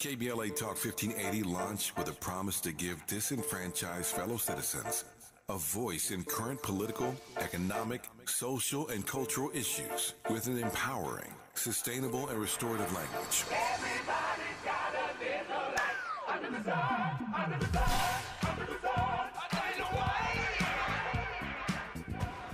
KBLA Talk 1580 launched with a promise to give disenfranchised fellow citizens a voice in current political, economic, social, and cultural issues with an empowering, sustainable, and restorative language. Everybody's gotta live a life under the sun, under the sun, under the sun, under the sun.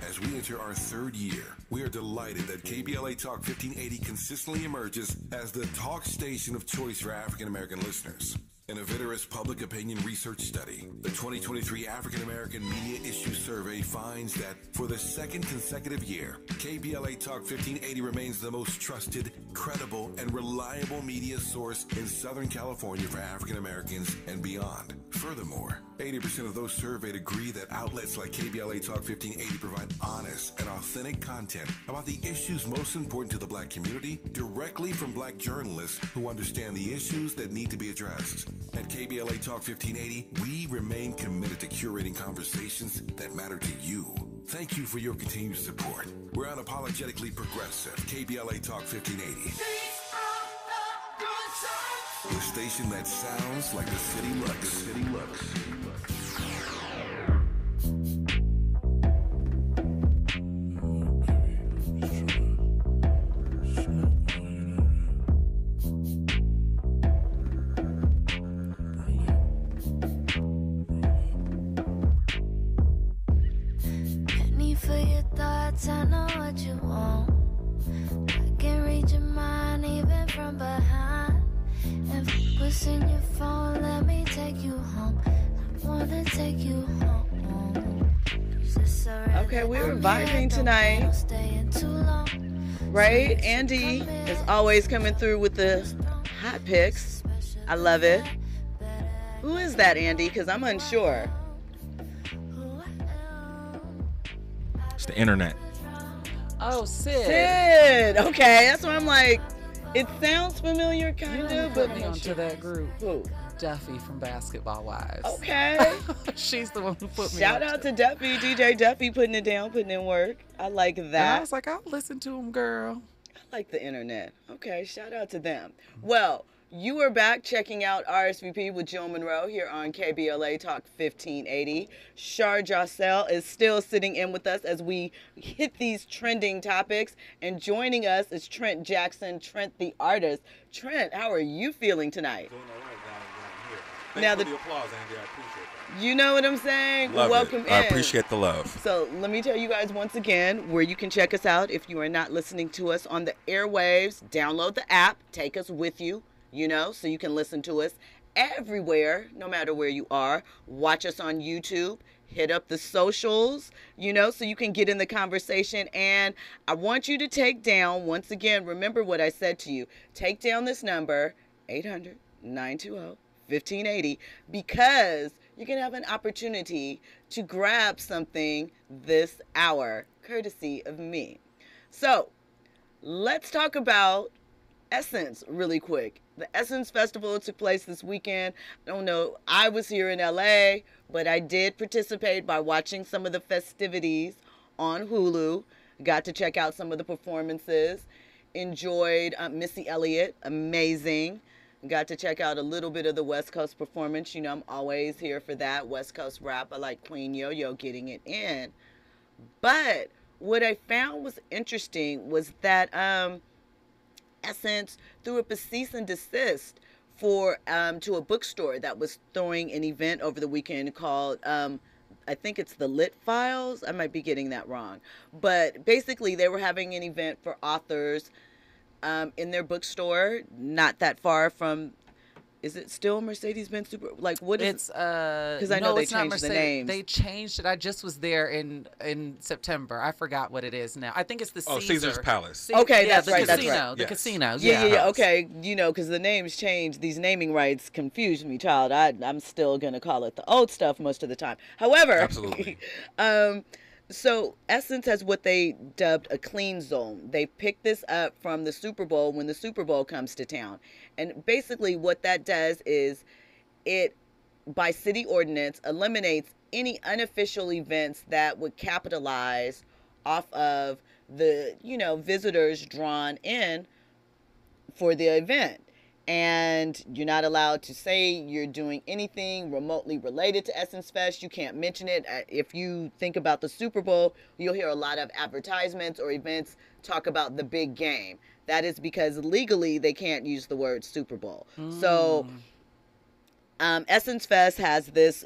As we enter our third year, we are delighted that KBLA Talk 1580 consistently emerges as the talk station of choice for African American listeners. In a vigorous public opinion research study, the 2023 African American Media Issue Survey finds that for the second consecutive year, KBLA Talk 1580 remains the most trusted, credible, and reliable media source in Southern California for African Americans and beyond. Furthermore, 80% of those surveyed agree that outlets like KBLA Talk 1580 provide honest and authentic content about the issues most important to the Black community directly from Black journalists who understand the issues that need to be addressed. At KBLA Talk 1580, we remain committed to curating conversations that matter to you. Thank you for your continued support. We're unapologetically progressive. KBLA Talk 1580. The station that sounds like the city looks. The city looks. For your thoughts, I know what you want. I can read your mind even from behind. If what's in your phone, let me take you home. I wanna take you home. Okay, we were vibing tonight. Right? Andy is always coming through with the hot picks. I love it. Who is that, Andy? Because I'm unsure. It's the internet. Oh, Sid. Sid. Okay, that's why I'm like, it sounds familiar, kind of, but put me onto that group. Who? Duffy from Basketball Wives. Okay. She's the one who put me. Shout out to Duffy, DJ Duffy, putting it down, putting in work. I like that. And I was like, I'll listen to him, girl. I like the internet. Okay, shout out to them. Well, you are back checking out RSVP with Jill Munroe here on KBLA Talk 1580. Shar Jossel is still sitting in with us as we hit these trending topics. And joining us is Trent Jackson, Trent the Artist. Trent, how are you feeling tonight? Doing all right, guys. I'm here. Now Thanks for the applause, Andy. I appreciate that. You know what I'm saying? Love Welcome it. in. I appreciate the love. So let me tell you guys once again where you can check us out if you are not listening to us on the airwaves. Download the app. Take us with you. You know, so you can listen to us everywhere, no matter where you are. Watch us on YouTube. Hit up the socials, you know, so you can get in the conversation. And I want you to take down, once again, remember what I said to you. Take down this number, 800-920-1580, because you can have an opportunity to grab something this hour, courtesy of me. So let's talk about Essence really quick. The Essence Festival took place this weekend. I don't know, I was here in LA, but I did participate by watching some of the festivities on Hulu. Got to check out some of the performances. Enjoyed Missy Elliott, amazing. Got to check out a little bit of the West Coast performance. You know, I'm always here for that. West Coast rap. I like Queen Yo-Yo getting it in. But what I found was interesting was that Essence threw up a cease and desist for to a bookstore that was throwing an event over the weekend called I think it's the Lit Files. I might be getting that wrong, but basically they were having an event for authors in their bookstore, not that far from. Is it still Mercedes-Benz Super? Like, what is it's because I know they changed the names. They changed it. I just was there in September. I forgot what it is now. I think it's the Caesar's Palace. Okay, yeah, that's right. Casino, That's right. The Yes. casino. Yeah. Okay, you know, because the names changed. These naming rights confused me, child. I'm still gonna call it the old stuff most of the time. However, Absolutely. So Essence has what they dubbed a clean zone. They picked this up from the Super Bowl when the Super Bowl comes to town. And basically what that does is it, by city ordinance, eliminates any unofficial events that would capitalize off of the, you know, visitors drawn in for the event. and you're not allowed to say you're doing anything remotely related to Essence Fest. You can't mention it. If you think about the Super Bowl, you'll hear a lot of advertisements or events talk about the big game. That is because legally they can't use the word Super Bowl. So Essence Fest has this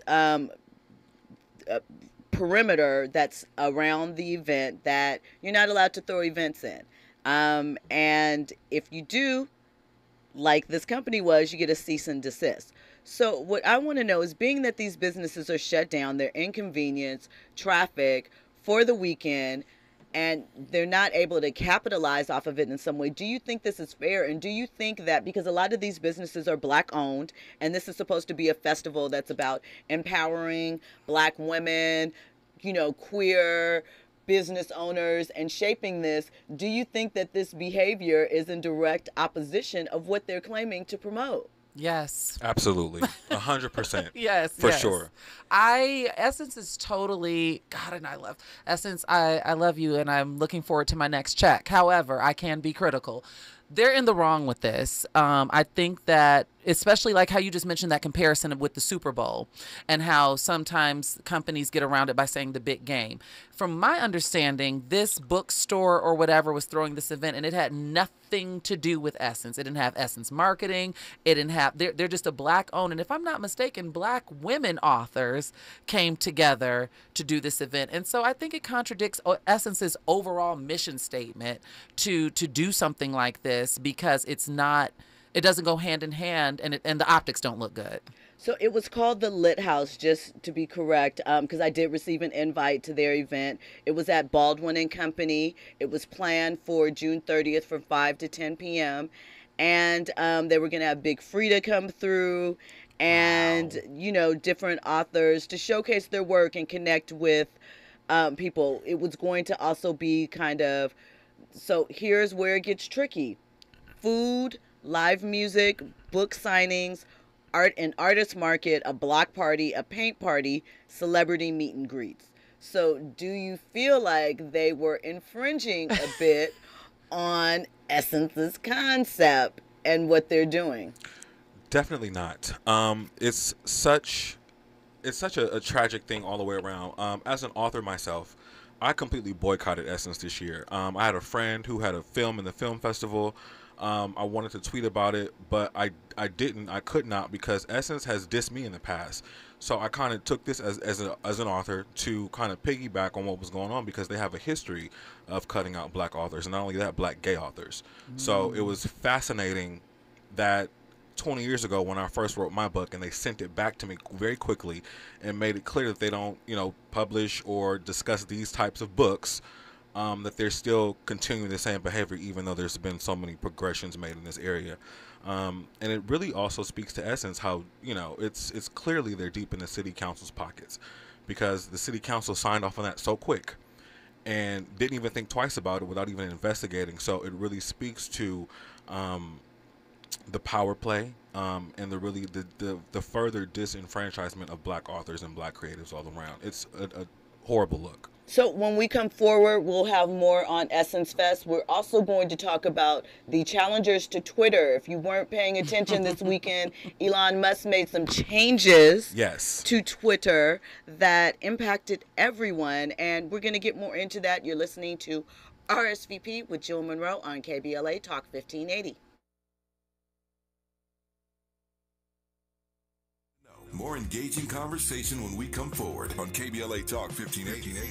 perimeter that's around the event that you're not allowed to throw events in. And if you do, like this company was, you get a cease and desist. So what I want to know is, being that these businesses are shut down, they're inconvenience, traffic for the weekend, and they're not able to capitalize off of it in some way, do you think this is fair? And do you think that, because a lot of these businesses are Black owned, and this is supposed to be a festival that's about empowering Black women, you know, queer business owners, and shaping this, do you think that this behavior is in direct opposition of what they're claiming to promote? Yes. Absolutely. 100%. Yes. For yes. sure. Essence is totally, God, and I love Essence. I love you, and I'm looking forward to my next check. However, I can be critical. They're in the wrong with this. I think that, especially like how you just mentioned that comparison with the Super Bowl, and how sometimes companies get around it by saying the big game. From my understanding, this bookstore or whatever was throwing this event, and it had nothing to do with Essence. It didn't have Essence marketing. It didn't have, they're just a Black owned, and if I'm not mistaken, Black women authors came together to do this event. And so I think it contradicts Essence's overall mission statement to do something like this, because it's not, it doesn't go hand in hand, and the optics don't look good. So it was called the Lit House, just to be correct, because I did receive an invite to their event. It was at Baldwin and Company. It was planned for June 30th from 5 to 10 p.m. And they were going to have Big Frida come through, and, you know, different authors to showcase their work and connect with people. It was going to also be kind of, so here's where it gets tricky: food, live music, book signings, art and artist market, a block party, a paint party, celebrity meet and greets. So do you feel like they were infringing a bit on Essence's concept and what they're doing? Definitely not. It's such a tragic thing all the way around. As an author myself, I completely boycotted Essence this year. I had a friend who had a film in the film festival. I wanted to tweet about it, but I could not, because Essence has dissed me in the past. So I kind of took this as an author to kind of piggyback on what was going on, because they have a history of cutting out Black authors, and not only that, Black gay authors. So it was fascinating that 20 years ago, when I first wrote my book, and they sent it back to me very quickly and made it clear that they don't, you know, publish or discuss these types of books, that they're still continuing the same behavior, even though there's been so many progressions made in this area. And it really also speaks to Essence, how, you know, it's clearly they're deep in the city council's pockets, because the city council signed off on that so quick and didn't even think twice about it without even investigating. So it really speaks to the power play, and the further disenfranchisement of Black authors and Black creatives all around. It's a horrible look. So when we come forward, we'll have more on Essence Fest. We're also going to talk about the challengers to Twitter. If you weren't paying attention this weekend, Elon Musk made some changes to Twitter that impacted everyone, and we're going to get more into that. You're listening to RSVP with Jill Munroe on KBLA Talk 1580. More engaging conversation when we come forward on KBLA Talk 1580.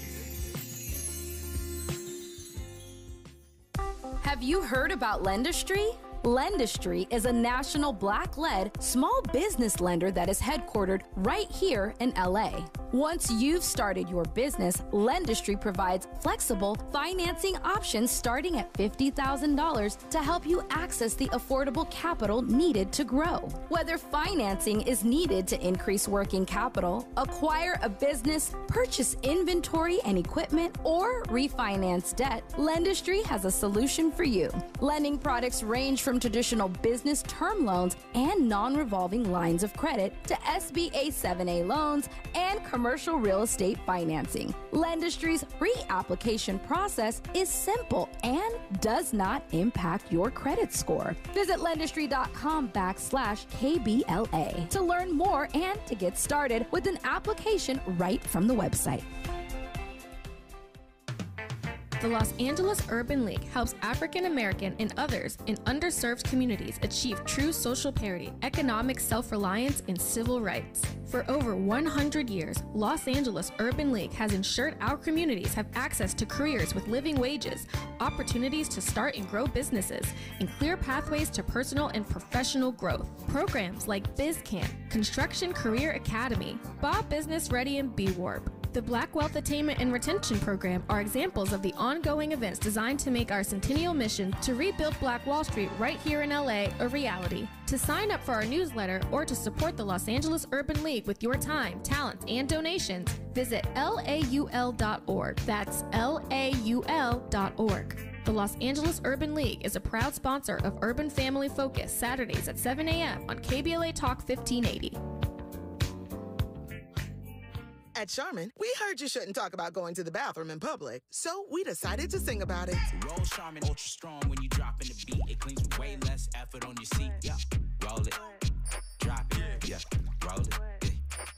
Have you heard about Lendistry? Lendistry is a national Black-led small business lender that is headquartered right here in LA. Once you've started your business, Lendistry provides flexible financing options starting at $50,000 to help you access the affordable capital needed to grow. Whether financing is needed to increase working capital, acquire a business, purchase inventory and equipment, or refinance debt, Lendistry has a solution for you. Lending products range from from traditional business term loans and non-revolving lines of credit to SBA 7A loans and commercial real estate financing. Lendistry's pre-application process is simple and does not impact your credit score. Visit lendistry.com/KBLA to learn more and to get started with an application right from the website. The Los Angeles Urban League helps African American and others in underserved communities achieve true social parity, economic self-reliance, and civil rights. For over 100 years, Los Angeles Urban League has ensured our communities have access to careers with living wages, opportunities to start and grow businesses, and clear pathways to personal and professional growth. Programs like BizCamp, Construction Career Academy, Bob Business Ready, and B-Warp. The Black Wealth Attainment and Retention Program are examples of the ongoing events designed to make our centennial mission to rebuild Black Wall Street right here in LA a reality. To sign up for our newsletter or to support the Los Angeles Urban League with your time, talents, and donations, visit laul.org. That's laul.org. The Los Angeles Urban League is a proud sponsor of Urban Family Focus, Saturdays at 7 a.m. on KBLA Talk 1580. At Charmin, we heard you shouldn't talk about going to the bathroom in public, so we decided to sing about it. Roll Charmin ultra strong when you drop in the beat. It cleans with way less effort on your seat. Yeah, roll it, drop it. Yeah, roll it,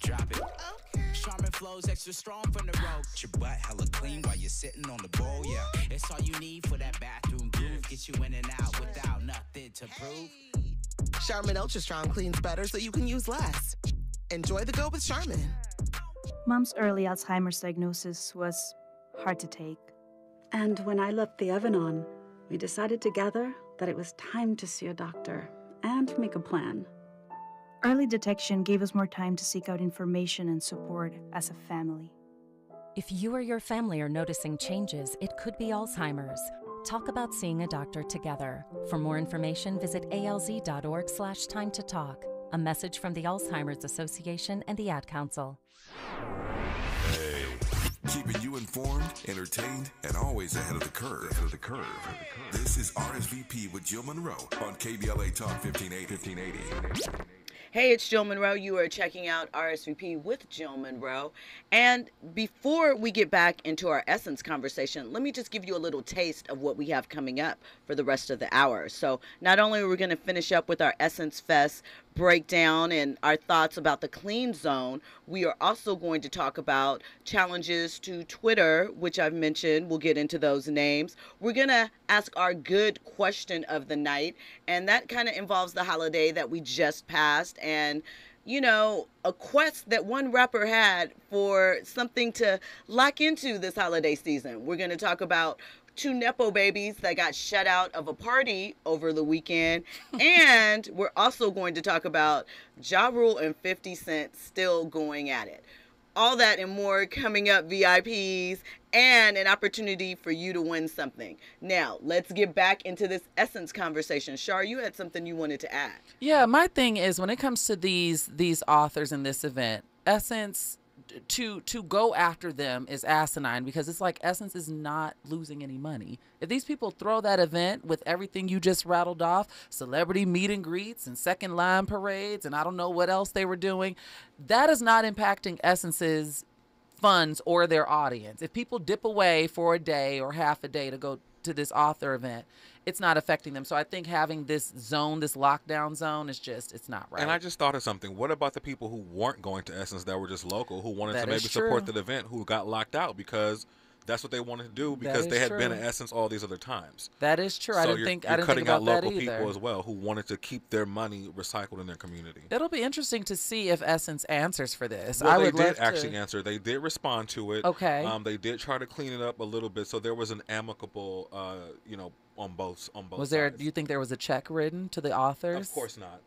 drop it. Okay. Charmin flows extra strong from the road. Your butt hella clean while you're sitting on the bowl. Yeah, it's all you need for that bathroom groove. Get you in and out without nothing to prove. Charmin Ultra Strong cleans better so you can use less. Enjoy the go with Charmin. Mom's early Alzheimer's diagnosis was hard to take. And when I left the oven on, we decided together that it was time to see a doctor and make a plan. Early detection gave us more time to seek out information and support as a family. If you or your family are noticing changes, it could be Alzheimer's. Talk about seeing a doctor together. For more information, visit alz.org/time to talk. A message from the Alzheimer's Association and the Ad Council. Hey, keeping you informed, entertained, and always ahead of the curve. This is RSVP with Jill Munroe on KBLA Talk 1580. Hey, it's Jill Munroe. You are checking out RSVP with Jill Munroe. And before we get back into our essence conversation, let me just give you a little taste of what we have coming up for the rest of the hour. So not only are we going to finish up with our Essence Fest breakdown and our thoughts about the clean zone, we are also going to talk about challenges to Twitter, which I've mentioned. We'll get into those names. We're going to ask our good question of the night, and that kind of involves the holiday that we just passed and, you know, a quest that one rapper had for something to lock into this holiday season. We're going to talk about 2 nepo babies that got shut out of a party over the weekend. And we're also going to talk about Ja Rule and 50 Cent still going at it. All that and more coming up, VIPs, and an opportunity for you to win something. Now, let's get back into this essence conversation. Shar, you had something you wanted to add. Yeah, my thing is when it comes to these authors in this event, Essence, to go after them is asinine, because it's like Essence is not losing any money. If these people throw that event with everything you just rattled off, celebrity meet and greets and second line parades and I don't know what else they were doing, that is not impacting Essence's funds or their audience. If people dip away for a day or half a day to go to this author event, it's not affecting them. So I think having this zone, this lockdown zone, is just, it's not right. And I just thought of something. What about the people who weren't going to Essence that were just local, who wanted to maybe support the event, who got locked out because that's what they wanted to do because they had been at Essence all these other times? That is true. So I didn't think you're cutting out local people either. as well who wanted to keep their money recycled in their community. It'll be interesting to see if Essence answers for this. Well, they did actually answer. They did respond to it. Okay. They did try to clean it up a little bit, so there was an amicable, on both was there sides. Do you think there was a check written to the authors? Of course not.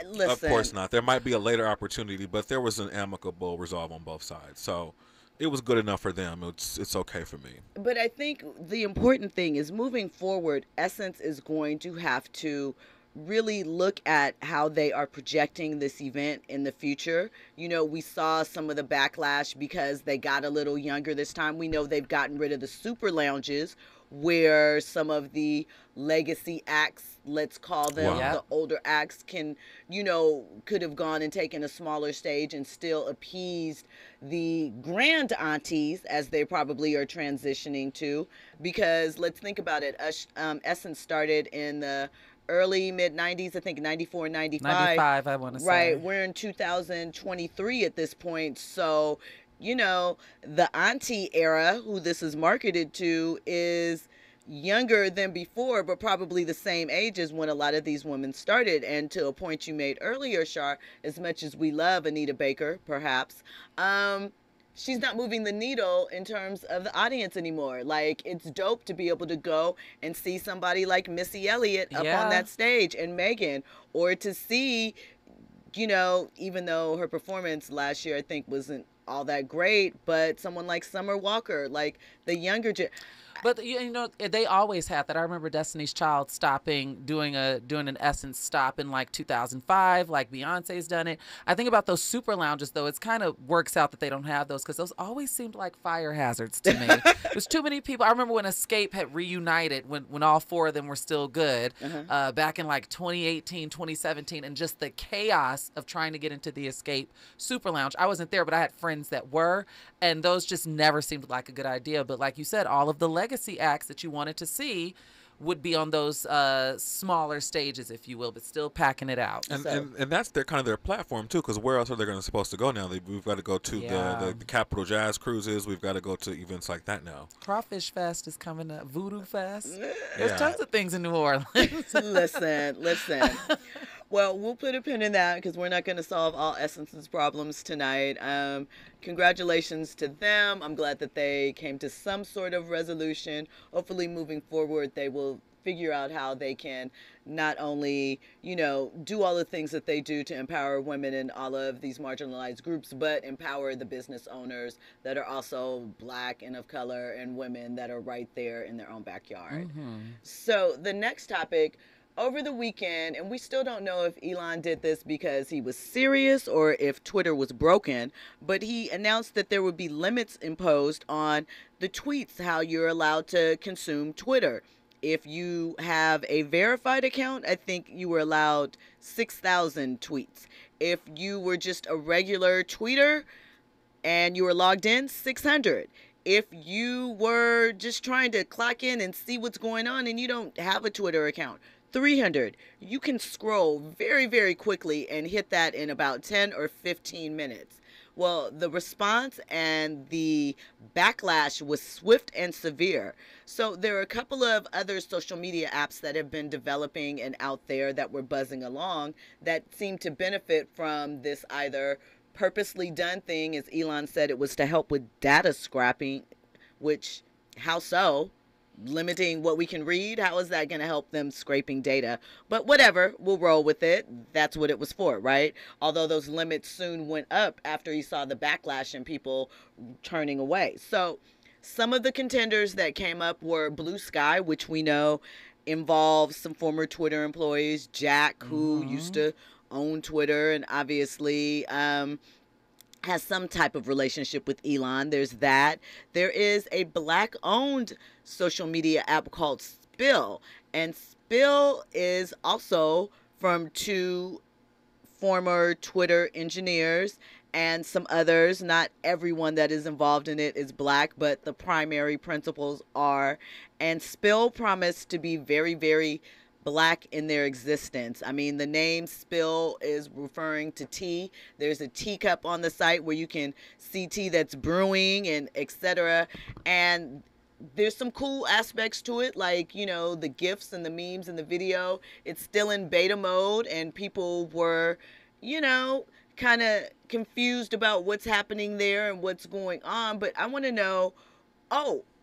Listen, of course not. There might be a later opportunity, but there was an amicable resolve on both sides, so it was good enough for them. It's okay for me. But I think the important thing is moving forward, Essence is going to have to really look at how they are projecting this event in the future. You know, we saw some of the backlash because they got a little younger this time. We know they've gotten rid of the super lounges, where some of the legacy acts, let's call them, the older acts can, could have gone and taken a smaller stage and still appeased the grand aunties, as they probably are transitioning to, because let's think about it. Essence started in the early mid 90s, I think 94, 95, I want to say. Right, we're in 2023 at this point, so the auntie era, who this is marketed to, is younger than before, but probably the same age as when a lot of these women started. And to a point you made earlier, Shar, as much as we love Anita Baker, perhaps, she's not moving the needle in terms of the audience anymore. Like, it's dope to be able to go and see somebody like Missy Elliott up on that stage, and Megan, or to see, even though her performance last year, I think, wasn't all that great, but someone like Summer Walker, like the younger But they always had that. I remember Destiny's Child doing an Essence stop in like 2005, like Beyonce's done it. I think about those super lounges, though. It's kind of works out that they don't have those, because those always seemed like fire hazards to me. There's too many people. I remember when Escape had reunited, when all four of them were still good, back in like 2018, 2017, and just the chaos of trying to get into the Escape super lounge. I wasn't there, but I had friends that were, and those just never seemed like a good idea. But like you said, all of the legacy acts that you wanted to see would be on those smaller stages, if you will, but still packing it out. And that's kind of their platform too, because where else are they supposed to go now? We've got to go to the Capitol Jazz Cruises. We've got to go to events like that now. Crawfish Fest is coming up. Voodoo Fest. There's tons of things in New Orleans. Listen. Well, we'll put a pin in that, because we're not going to solve all Essence's problems tonight. Congratulations to them. I'm glad that they came to some sort of resolution. Hopefully, moving forward, they will figure out how they can not only, do all the things that they do to empower women in all of these marginalized groups, but empower the business owners that are also Black and of color, and women that are right there in their own backyard. So the next topic, over the weekend, and we still don't know if Elon did this because he was serious or if Twitter was broken, but he announced that there would be limits imposed on the tweets, how you're allowed to consume Twitter. If you have a verified account, I think you were allowed 6,000 tweets. If you were just a regular tweeter and you were logged in, 600. If you were just trying to clock in and see what's going on and you don't have a Twitter account, 300. You can scroll very, very quickly and hit that in about 10 or 15 minutes. Well, the response and the backlash was swift and severe. So there are a couple of other social media apps that have been developing and out there that were buzzing along that seem to benefit from this either purposely done thing, as Elon said it was to help with data scrapping, which, how so? Limiting what we can read, how is that going to help them scraping data? But whatever, we'll roll with it. That's what it was for, right? Although those limits soon went up after he saw the backlash and people turning away. So some of the contenders that came up were Blue Sky, which we know involves some former Twitter employees, Jack, who used to own Twitter and obviously has some type of relationship with Elon. There's that. There is a Black-owned social media app called Spill. And Spill is also from two former Twitter engineers and some others. Not everyone that is involved in it is Black, but the primary principals are. And Spill promised to be very, very Black in their existence. I mean, the name Spill is referring to tea. There's a teacup on the site where you can see tea that's brewing and etc. And there's some cool aspects to it, like, the GIFs and the memes and the video. It's still in beta mode, and people were, kind of confused about what's happening there and what's going on. But I want to know,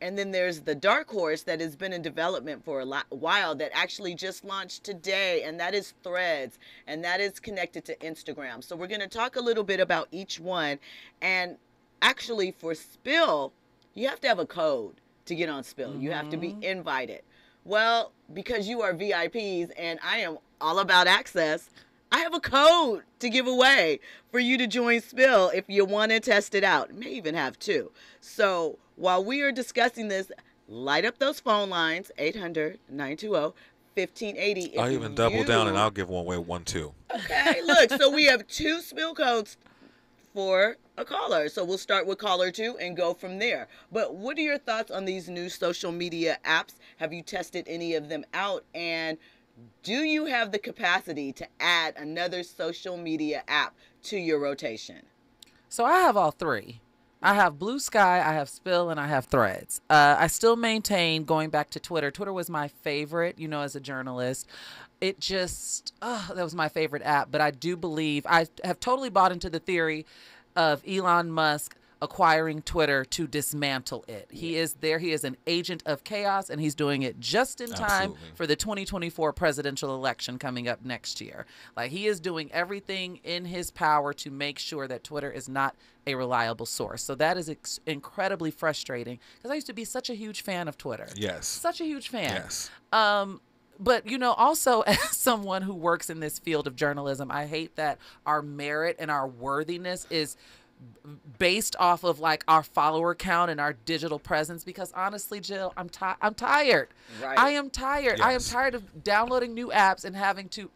and then there's the dark horse that has been in development for a while that actually just launched today, and that is Threads, and that is connected to Instagram. So we're going to talk a little bit about each one. And actually for Spill, you have to have a code to get on Spill. You have to be invited. Well, because you are VIPs and I am all about access, I have a code to give away for you to join Spill if you want to test it out. May even have two. So while we are discussing this, light up those phone lines, 800-920-1580. I'll even double down and I'll give away one too. Okay, look, so we have 2 spill codes for a caller. So we'll start with caller 2 and go from there. But what are your thoughts on these new social media apps? Have you tested any of them out? And do you have the capacity to add another social media app to your rotation? So I have all 3. I have Blue Sky, I have Spill, and I have Threads. I still maintain going back to Twitter. Twitter was my favorite, as a journalist. It just, that was my favorite app. But I do believe, I have totally bought into the theory of Elon Musk acquiring Twitter to dismantle it. He is there. He is an agent of chaos, and he's doing it just in time for the 2024 presidential election coming up next year. Like, he is doing everything in his power to make sure that Twitter is not a reliable source. So that is incredibly frustrating, because I used to be such a huge fan of Twitter. Yes. Such a huge fan. Yes. But, also as someone who works in this field of journalism, I hate that our merit and our worthiness is based off of like our follower count and our digital presence, because honestly, Jill, I'm tired. Right. I am tired. Yes. I am tired of downloading new apps and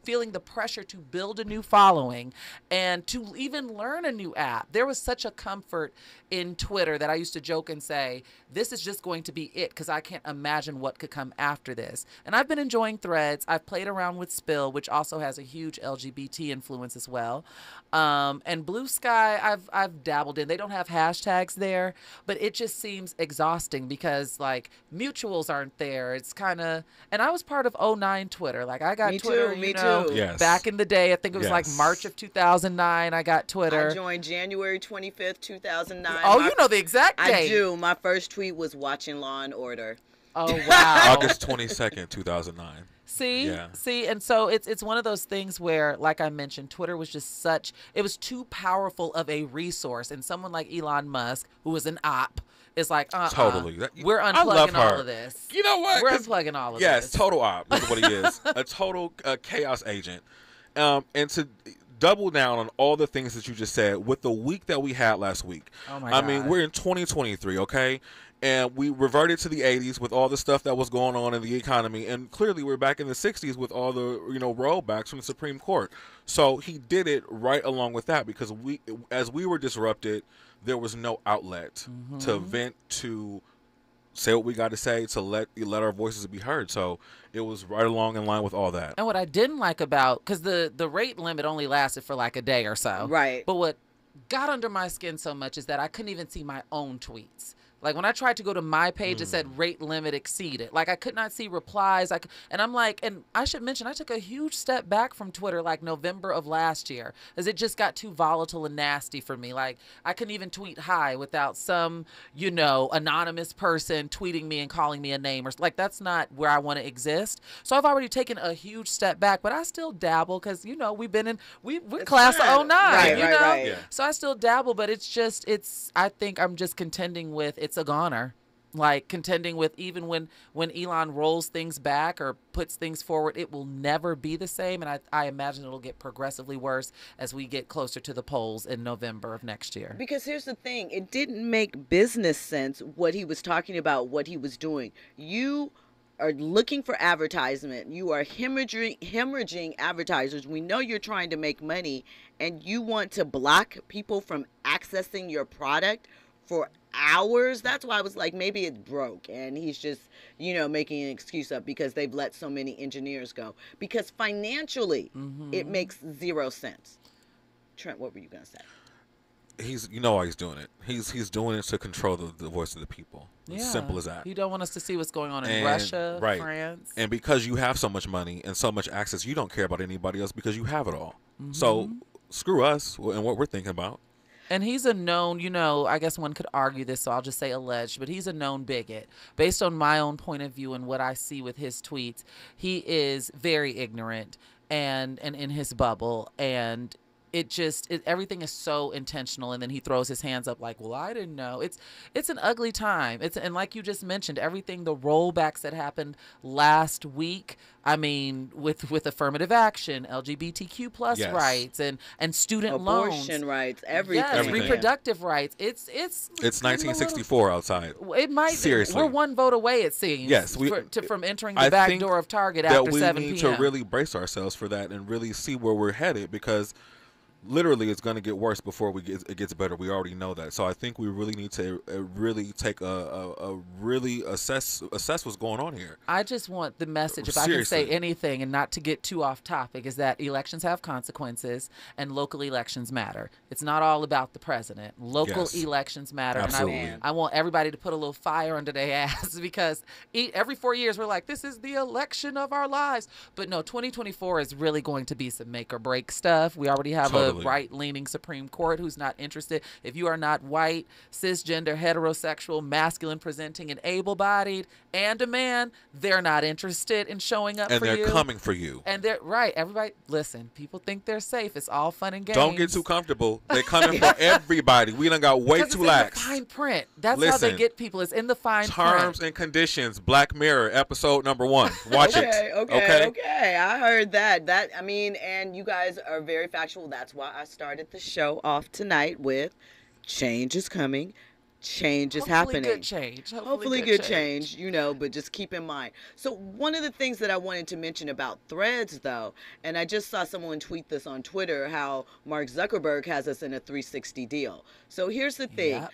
feeling the pressure to build a new following and to even learn a new app. There was such a comfort in Twitter that I used to joke and say, this is just going to be it, because I can't imagine what could come after this. And I've been enjoying Threads. I've played around with Spill, which also has a huge LGBT influence as well. And Blue Sky, I've dabbled in. They don't have hashtags there, but it just seems exhausting because like mutuals aren't there. It's kind of, and I was part of 09 Twitter. Like I got Twitter, me too. Yes. back in the day. I think it was like March of 2009. I got Twitter. I joined January 25th, 2009. Oh, you know the exact date. I do. My first tweet was watching Law and Order. Oh, wow. August 22nd, 2009. See, and so it's one of those things where, like I mentioned, Twitter was just it was too powerful of a resource, and someone like Elon Musk, who was an op, is like, totally. We're unplugging all of this. You know what? We're unplugging all of this. Yes, total op is what he is. A total chaos agent. And to double down on all the things that you just said, with the week that we had last week. Oh my God. I mean, we're in 2023, okay? And we reverted to the 80s with all the stuff that was going on in the economy. And clearly we're back in the 60s with all the, rollbacks from the Supreme Court. So he did it right along with that, because as we were disrupted, there was no outlet to vent, to say what we got to say, to let our voices be heard. So it was right along in line with all that. And what I didn't like about, because the rate limit only lasted for like a day or so. Right. But what got under my skin so much is that I couldn't even see my own tweets. Like when I tried to go to my page, it said rate limit exceeded. Like I could not see replies. And I'm like, and I should mention, I took a huge step back from Twitter like November of last year, as it just got too volatile and nasty for me. Like I couldn't even tweet hi without some, anonymous person tweeting me and calling me a name, or like that's not where I want to exist. So I've already taken a huge step back, but I still dabble because we're class of 09, right. Yeah. So I still dabble, but I think I'm just contending with it's a goner. Like contending with, even when Elon rolls things back or puts things forward, it will never be the same. And I imagine it'll get progressively worse as we get closer to the polls in November of next year. Because here's the thing, it didn't make business sense what he was talking about, what he was doing. You are looking for advertisement. You are hemorrhaging advertisers. We know you're trying to make money, and you want to block people from accessing your product for hours. That's why I was like, maybe it broke and he's just, making an excuse up because they've let so many engineers go. Because financially, it makes zero sense. Trent, what were you going to say? Why he's doing it. He's doing it to control the voice of the people. It's simple as that. You don't want us to see what's going on in Russia, France. And because you have so much money and so much access, you don't care about anybody else because you have it all. So screw us and what we're thinking about. And he's a known, I guess one could argue this, so I'll just say alleged, but he's a known bigot. Based on my own point of view and what I see with his tweets, he is very ignorant and in his bubble. And everything is so intentional, and then he throws his hands up like, well, I didn't know. It's an ugly time. And like you just mentioned, everything, the rollbacks that happened last week, I mean, with affirmative action, LGBTQ plus rights, and student loans, abortion rights, everything. Yes, reproductive rights. It's 1964 outside. It might. Seriously, we're one vote away, it seems. Yes, from entering the back door of Target after 7 p.m. We need to really brace ourselves for that and really see where we're headed, because literally it's going to get worse before it gets better. We already know that. So I think we really need to really take really assess what's going on here. I just want the message, if Seriously. I can say anything and not to get too off topic, is that elections have consequences and local elections matter. It's not all about the president. Local elections matter. Absolutely. And I want everybody to put a little fire under their ass, because every 4 years we're like, this is the election of our lives. But no, 2024 is really going to be some make or break stuff. We already have a right-leaning Supreme Court who's not interested. If you are not white, cisgender, heterosexual, masculine presenting, and able-bodied, and a man, they're not interested in showing up for you. And they're coming for you. And they're right. Everybody, listen, people think they're safe. It's all fun and games. Don't get too comfortable. They're coming for everybody. We done got way too lax. It's in the fine print. That's how they get people. It's in the fine print. Terms and conditions. Black Mirror, episode number 1. Watch it. Okay. I heard that. I mean, and you guys are very factual. That's why I started the show off tonight with change is coming. Change is happening. Good change. Hopefully good change, but just keep in mind. So one of the things that I wanted to mention about Threads, though, and I just saw someone tweet this on Twitter, how Mark Zuckerberg has us in a 360 deal. So here's the thing. Yep.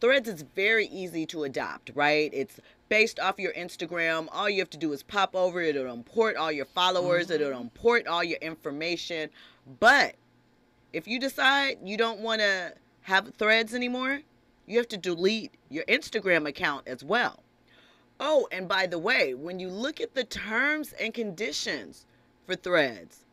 Threads is very easy to adopt, right? It's based off your Instagram. All you have to do is pop over. It'll import all your followers. It'll import all your information. But if you decide you don't want to have Threads anymore, you have to delete your Instagram account as well. Oh, and by the way, when you look at the terms and conditions for Threads,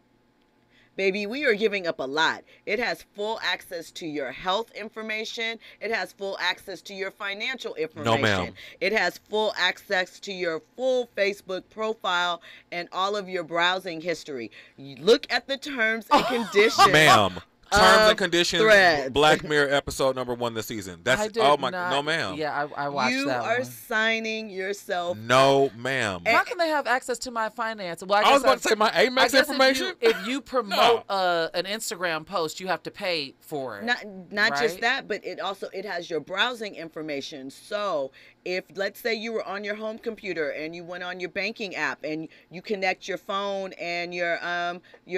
baby, we are giving up a lot. It has full access to your health information. It has full access to your financial information. No, ma'am. It has full access to your full Facebook profile and all of your browsing history. You look at the terms and conditions. Ma'am. Terms and conditions. Threads. Black Mirror episode number 1 this season. That's no, ma'am. Yeah, I watched that. You are signing yourself. No, ma'am. How can they have access to my finance? Well, I was about to say my Amex information. If you promote an Instagram post, you have to pay for it. Not right? just that, but it has your browsing information. So if, let's say, you were on your home computer and you went on your banking app and you connect your phone and your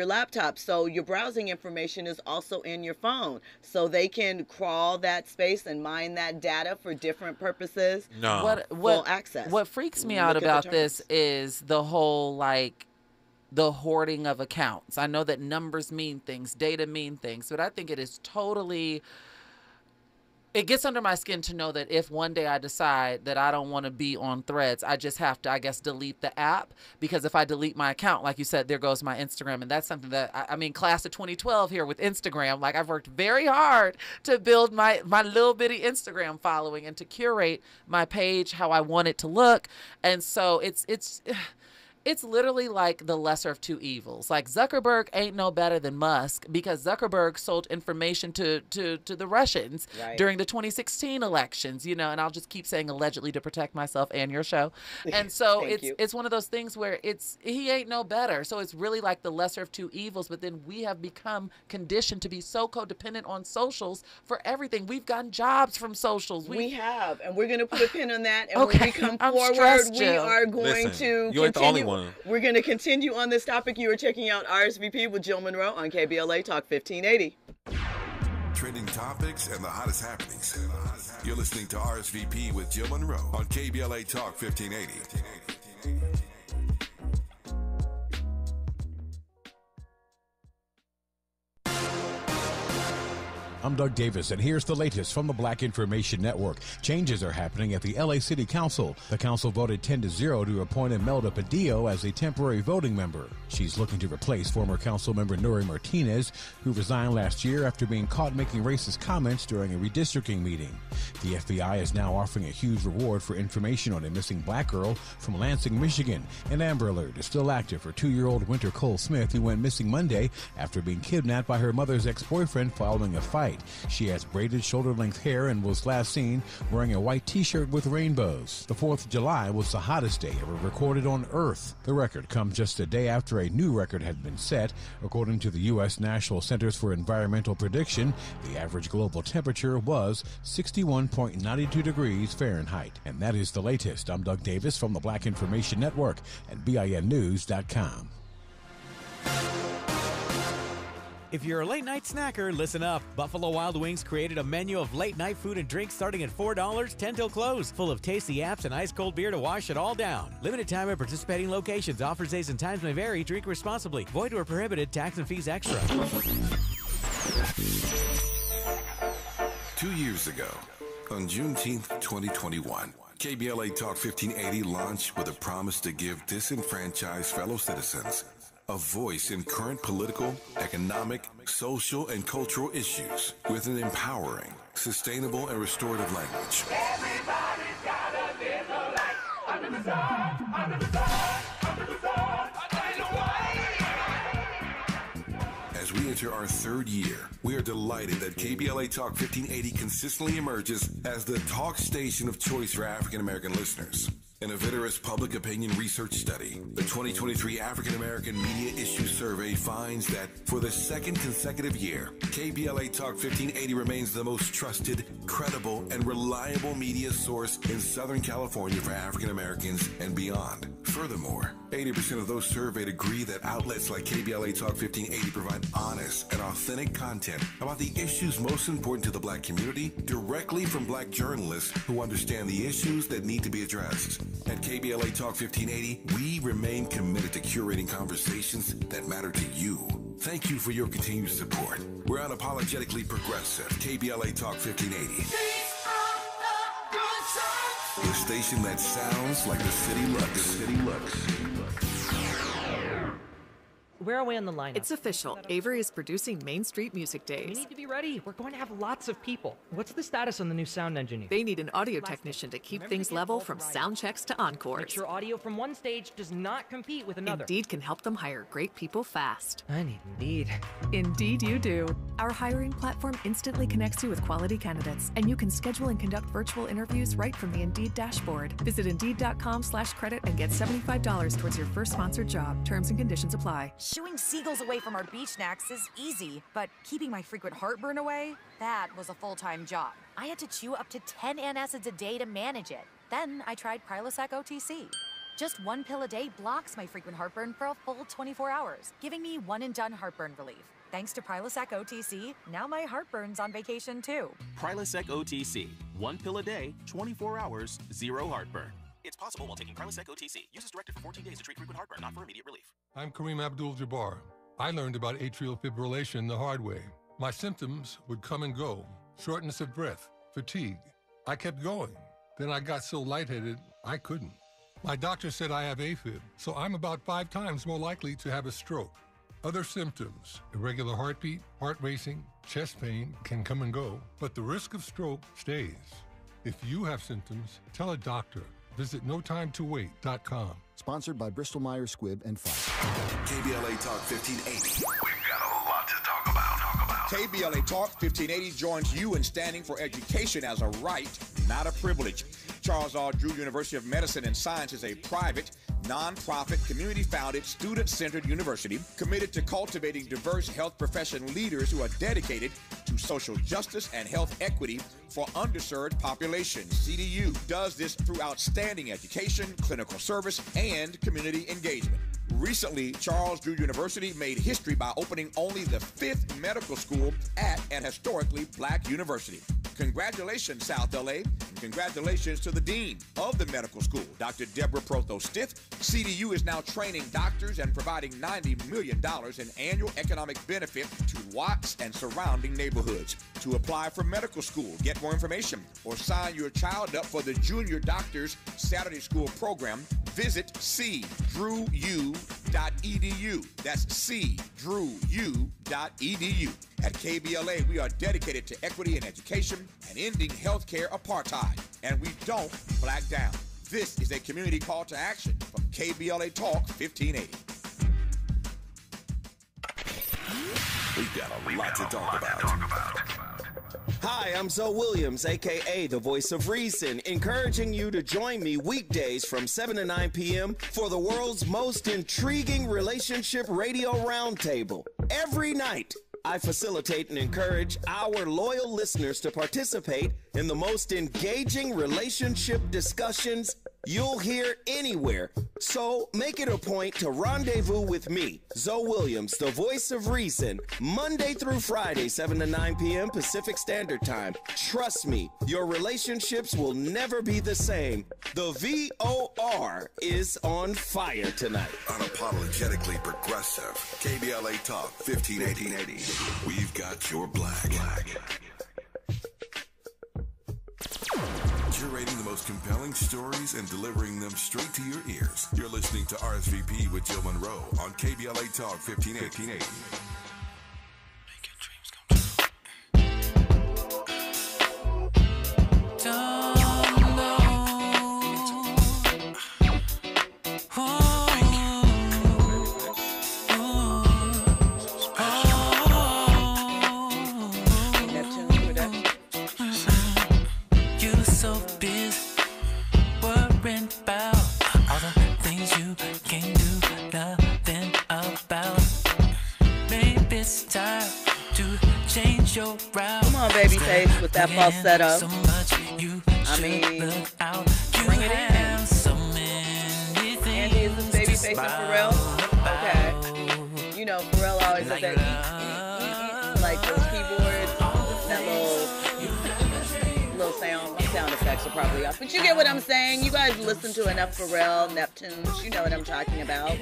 laptop, so your browsing information is also in your phone, so they can crawl that space and mine that data for different purposes. No. Full access. What freaks me out about this is the whole the hoarding of accounts. I know that numbers mean things, data mean things, but I think it is totally. It gets under my skin to know that if one day I decide that I don't want to be on Threads, I just have to, I guess, delete the app, because if I delete my account, like you said, there goes my Instagram. And that's something that, I mean, class of 2012 here with Instagram, like I've worked very hard to build my little bitty Instagram following and to curate my page how I want it to look. And so it's literally like the lesser of two evils. Like Zuckerberg ain't no better than Musk, because Zuckerberg sold information to the Russians during the 2016 elections, and I'll just keep saying allegedly to protect myself and your show. And so it's one of those things where he ain't no better. So it's really like the lesser of two evils, but then we have become conditioned to be so codependent on socials for everything. We've gotten jobs from socials. We have, and we're going to put a pin on that. And when we come forward, we are going to you ain't the only one. We're going to continue on this topic. You are checking out RSVP with Jill Munroe on KBLA Talk 1580. Trending topics and the hottest happenings. You're listening to RSVP with Jill Munroe on KBLA Talk 1580. I'm Doug Davis, and here's the latest from the Black Information Network. Changes are happening at the LA City Council. The council voted 10-0 to appoint Imelda Padillo as a temporary voting member. She's looking to replace former council member Nuri Martinez, who resigned last year after being caught making racist comments during a redistricting meeting. The FBI is now offering a huge reward for information on a missing black girl from Lansing, Michigan. An Amber Alert is still active for 2-year-old Winter Cole Smith, who went missing Monday after being kidnapped by her mother's ex-boyfriend following a fight. She has braided shoulder-length hair and was last seen wearing a white t-shirt with rainbows. The 4th of July was the hottest day ever recorded on Earth. The record comes just a day after a new record had been set. According to the U.S. National Centers for Environmental Prediction, the average global temperature was 61.92 degrees Fahrenheit. And that is the latest. I'm Doug Davis from the Black Information Network at BINnews.com. If you're a late-night snacker, listen up. Buffalo Wild Wings created a menu of late-night food and drinks starting at $4, 10 till close, full of tasty apps and ice-cold beer to wash it all down. Limited time at participating locations. Offers, days, and times may vary. Drink responsibly. Void where prohibited. Tax and fees extra. 2 years ago, on Juneteenth 2021, KBLA Talk 1580 launched with a promise to give disenfranchised fellow citizens a voice in current political, economic, social, and cultural issues with an empowering, sustainable, and restorative language. Everybody's got a little light under the sun, under the sun, under the sun. As we enter our 3rd year, we are delighted that KBLA Talk 1580 consistently emerges as the talk station of choice for African American listeners. In a vigorous public opinion research study, the 2023 African American Media Issue Survey finds that for the 2nd consecutive year, KBLA Talk 1580 remains the most trusted, credible, and reliable media source in Southern California for African Americans and beyond. Furthermore, 80% of those surveyed agree that outlets like KBLA Talk 1580 provide honest and authentic content about the issues most important to the black community directly from black journalists who understand the issues that need to be addressed. At KBLA Talk 1580, we remain committed to curating conversations that matter to you. Thank you for your continued support. We're unapologetically progressive. KBLA Talk 1580. The station that sounds like the city looks. The city looks. Where are we on the lineup? It's official. Avery is producing Main Street Music Days. We need to be ready. We're going to have lots of people. What's the status on the new sound engineer? They need an audio technician to keep things level from sound checks to encores. Make sure audio from one stage does not compete with another. Indeed can help them hire great people fast. I need Indeed. Indeed you do. Our hiring platform instantly connects you with quality candidates, and you can schedule and conduct virtual interviews right from the Indeed dashboard. Visit Indeed.com/credit and get $75 towards your first sponsored job. Terms and conditions apply. Shooing seagulls away from our beach snacks is easy, but keeping my frequent heartburn away, that was a full-time job. I had to chew up to 10 antacids a day to manage it. Then I tried Prilosec OTC. Just one pill a day blocks my frequent heartburn for a full 24 hours, giving me one-and-done heartburn relief. Thanks to Prilosec OTC, now my heartburn's on vacation too. Prilosec OTC. One pill a day, 24 hours, zero heartburn. It's possible while taking Prilosec OTC. Use as directed for 14 days to treat frequent heartburn, not for immediate relief. I'm Kareem Abdul-Jabbar. I learned about atrial fibrillation the hard way. My symptoms would come and go. Shortness of breath, fatigue. I kept going. Then I got so lightheaded, I couldn't. My doctor said I have AFib, so I'm about 5 times more likely to have a stroke. Other symptoms, irregular heartbeat, heart racing, chest pain can come and go, but the risk of stroke stays. If you have symptoms, tell a doctor. Visit notimetowait.com. Sponsored by Bristol Myers Squibb and Pfizer. KBLA Talk 1580. We've got a lot to talk about. KBLA Talk 1580 joins you in standing for education as a right, not a privilege. Charles R. Drew University of Medicine and Science is a private, non-profit, community-founded, student-centered university committed to cultivating diverse health profession leaders who are dedicated to social justice and health equity for underserved populations. CDU does this through outstanding education, clinical service, and community engagement. Recently, Charles Drew University made history by opening only the 5th medical school at an historically black university. Congratulations, South LA, and congratulations to the Dean of the medical school, Dr. Deborah Protho-Stith. CDU is now training doctors and providing $90 million in annual economic benefit to Watts and surrounding neighborhoods. To apply for medical school, get more information, or sign your child up for the Junior Doctors Saturday School program, visit cdrewu.edu. That's cdrewu.edu. At KBLA, we are dedicated to equity in education and ending healthcare apartheid, and we don't black down. This is a community call to action from KBLA Talk 1580. We've got a lot to talk about. Hi, I'm Zoe Williams, a.k.a. the Voice of Reason, encouraging you to join me weekdays from 7 to 9 p.m. for the world's most intriguing relationship radio roundtable. Every night, I facilitate and encourage our loyal listeners to participate in the most engaging relationship discussions you'll hear anywhere. So make it a point to rendezvous with me, Zoe Williams, the Voice of Reason, Monday through Friday, 7 to 9 p.m. Pacific Standard Time. Trust me, your relationships will never be the same. The VOR is on fire tonight. Unapologetically progressive. KBLA Talk 1580. We've got your black. Curating the most compelling stories and delivering them straight to your ears. You're listening to RSVP with Jill Munroe on KBLA Talk 1580. Come on, Babyface, with that falsetto. I mean, bring it in. Andy, is this Babyface and Pharrell? Okay. You know, Pharrell always has that like those keyboards, that little sound effects are probably off. But you get what I'm saying. You guys listen to enough Pharrell, Neptunes. You know what I'm talking about.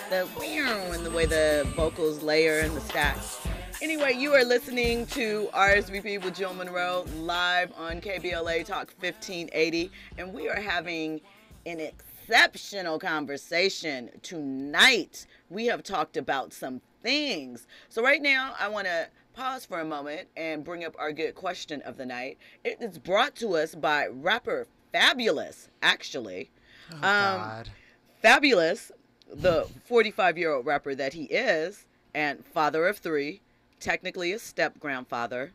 The and the way the vocals layer and the stacks. Anyway, you are listening to RSVP with Jill Munroe live on KBLA Talk 1580, and we are having an exceptional conversation tonight. We have talked about some things. So right now, I want to pause for a moment and bring up our good question of the night. It is brought to us by rapper Fabulous, actually. Oh, God. Fabulous, the 45-year-old rapper that he is, and father of three, technically a step-grandfather.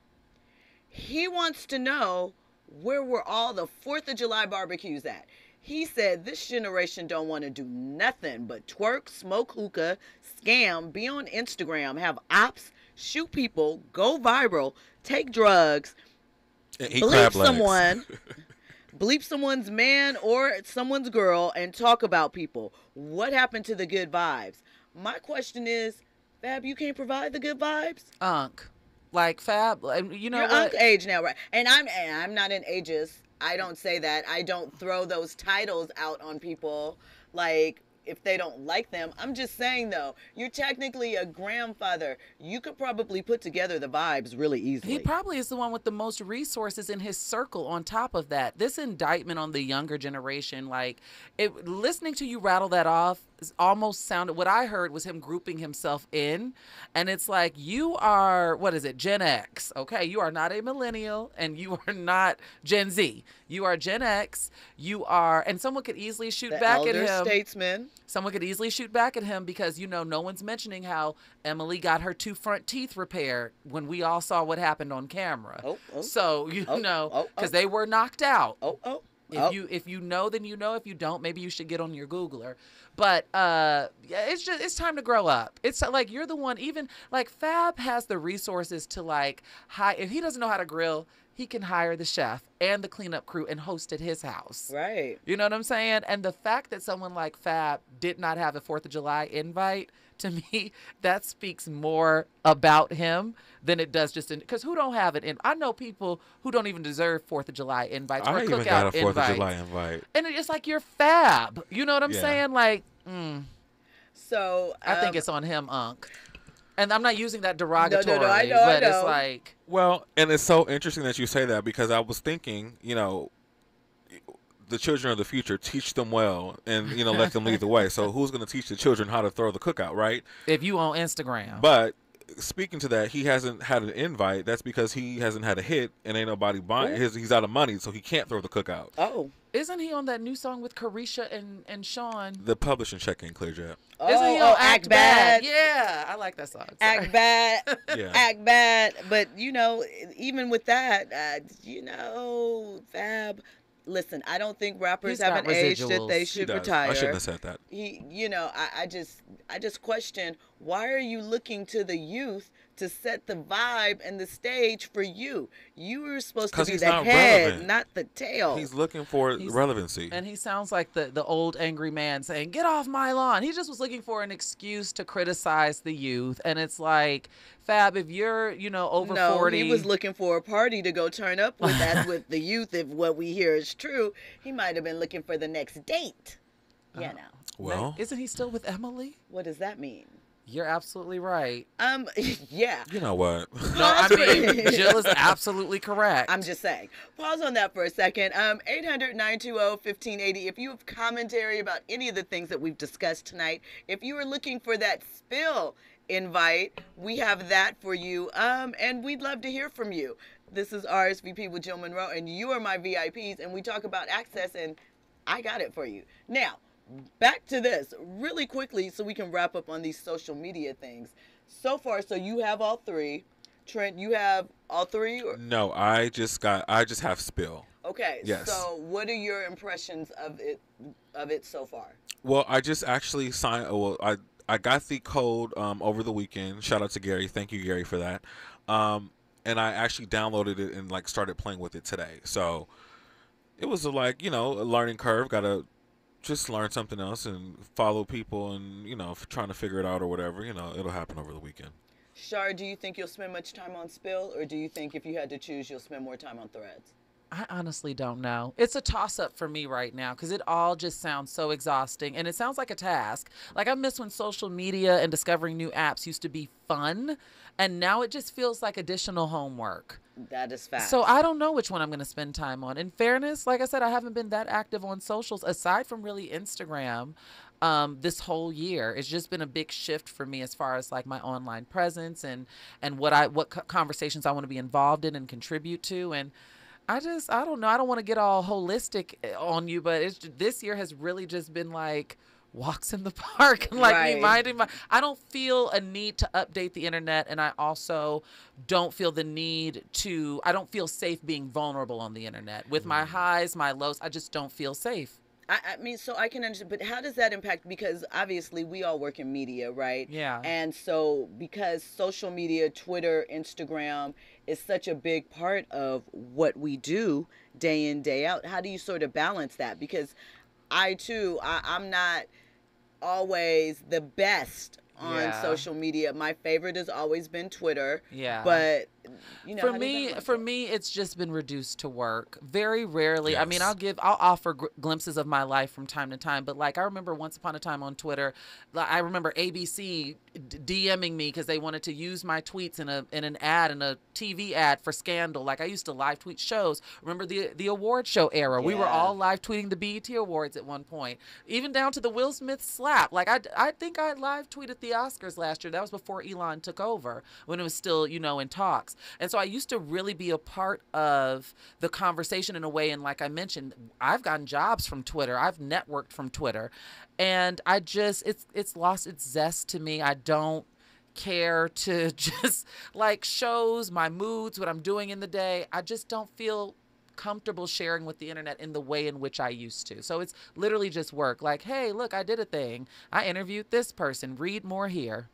He wants to know, where were all the 4th of July barbecues at? He said this generation don't want to do nothing but twerk, smoke hookah, scam, be on Instagram, have ops, shoot people, go viral, take drugs, bleep someone, bleep someone's man or someone's girl, and talk about people. What happened to the good vibes? My question is, Fab, you can't provide the good vibes? Like Fab, you know You're what? age now, right? And I'm not an ageist. I don't say that. I don't throw those titles out on people like if they don't like them. I'm just saying, though, you're technically a grandfather. You could probably put together the vibes really easily. He probably is the one with the most resources in his circle on top of that. This indictment on the younger generation, like, listening to you rattle that off almost sounded, what I heard was him grouping himself in. And it's like, you are, what is it, Gen X, okay? You are not a millennial and you are not Gen Z. You are Gen X. You are, and someone could easily shoot back at him. Elder statesman. Someone could easily shoot back at him because, you know, no one's mentioning how Emily got her 2 front teeth repaired when we all saw what happened on camera. So, you know, because they were knocked out. If you know, then you know. If you don't, maybe you should get on your Googler. But yeah, it's time to grow up. It's like you're the one. Even like Fab has the resources to like if he doesn't know how to grill, he can hire the chef and the cleanup crew and host at his house. Right. You know what I'm saying? And the fact that someone like Fab did not have a 4th of July invite, to me, that speaks more about him than it does just because who don't have it? I know people who don't even deserve 4th of July invites or I even cookout got a 4th invites. of July invite. And it's like you're Fab. You know what I'm saying? Like, So I think it's on him, Unc. And I'm not using that derogatorily, No, I know, but it's like. Well, and it's so interesting that you say that because I was thinking, you know, the children of the future, teach them well and, you know, let them lead the way. So who's going to teach the children how to throw the cookout, right? If you on Instagram. But speaking to that, he hasn't had an invite. That's because he hasn't had a hit and ain't nobody buying. He's out of money, so he can't throw the cookout. Oh. Isn't he on that new song with Carisha and Sean? The publishing check ain't cleared yet. Isn't he on Act Bad? Yeah, I like that song. Act Bad. Yeah. Act Bad. But, you know, even with that, you know, Fab, listen, I don't think rappers have an age that they should retire. I shouldn't have said that. You know, I just question, why are you looking to the youth to set the vibe and the stage for you? You were supposed to be the head, not the tail. He's looking for relevancy. And he sounds like the old angry man saying, get off my lawn. He just was looking for an excuse to criticize the youth. And it's like, Fab, if you're, you know, over 40. He was looking for a party to go turn up with that with the youth. If what we hear is true, he might have been looking for the next date. You know. Well. Isn't he still with Emily? What does that mean? You're absolutely right. Yeah. You know what? No, I mean, Jill is absolutely correct. I'm just saying. Pause on that for a second. 800-920-1580. If you have commentary about any of the things that we've discussed tonight, if you are looking for that spill invite, we have that for you. And we'd love to hear from you. This is RSVP with Jill Munroe, and you are my VIPs, and we talk about access, and I got it for you. Now, back to this really quickly so we can wrap up on these social media things. So far, so you have all three. Trent, you have all three? Or? No, I just have spill. Okay. Yes. So what are your impressions of it so far? Well, I just actually signed. Well, I got the code over the weekend. Shout out to Gary. Thank you, Gary, for that. And I actually downloaded it and like started playing with it today. So it was a learning curve. Got to just learn something else and follow people and, you know, trying to figure it out or whatever. You know, it'll happen over the weekend. Shar, do you think you'll spend much time on Spill, or do you think if you had to choose, you'll spend more time on Threads? I honestly don't know. It's a toss-up for me right now because it all just sounds so exhausting, and it sounds like a task. Like, I miss when social media and discovering new apps used to be fun, and now it just feels like additional homework. That is fact. So I don't know which one I'm going to spend time on. In fairness, like I said, I haven't been that active on socials aside from really Instagram this whole year. It's just been a big shift for me as far as like my online presence and what conversations I want to be involved in and contribute to. And I don't know. I don't want to get all holistic on you, but this year has really just been like walks in the park and like me minding I don't feel a need to update the internet, and I also don't feel the need to, I don't feel safe being vulnerable on the internet. With my highs, my lows, I just don't feel safe. I mean, so I can understand, but how does that impact? Because obviously we all work in media, right? Yeah. And so because social media, Twitter, Instagram is such a big part of what we do day in, day out, how do you sort of balance that? Because I'm not always the best on social media. My favorite has always been Twitter. Yeah. But you know, for me, it's just been reduced to work. Very rarely. Yes. I mean, I'll offer glimpses of my life from time to time. But like, I remember once upon a time on Twitter, I remember ABC DMing me because they wanted to use my tweets in an ad, in a TV ad for Scandal. Like, I used to live tweet shows. Remember the award show era? Yeah. We were all live tweeting the BET Awards at one point, even down to the Will Smith slap. Like, I think I live tweeted the Oscars last year. That was before Elon took over, when it was still, you know, in talks. And so I used to really be a part of the conversation in a way. And like I mentioned, I've gotten jobs from Twitter. I've networked from Twitter. And I just, it's lost its zest to me. I don't care to just like shows, my moods, what I'm doing in the day. I just don't feel comfortable sharing with the internet in the way in which I used to. So it's literally just work. Like, hey, look, I did a thing. I interviewed this person. Read more here.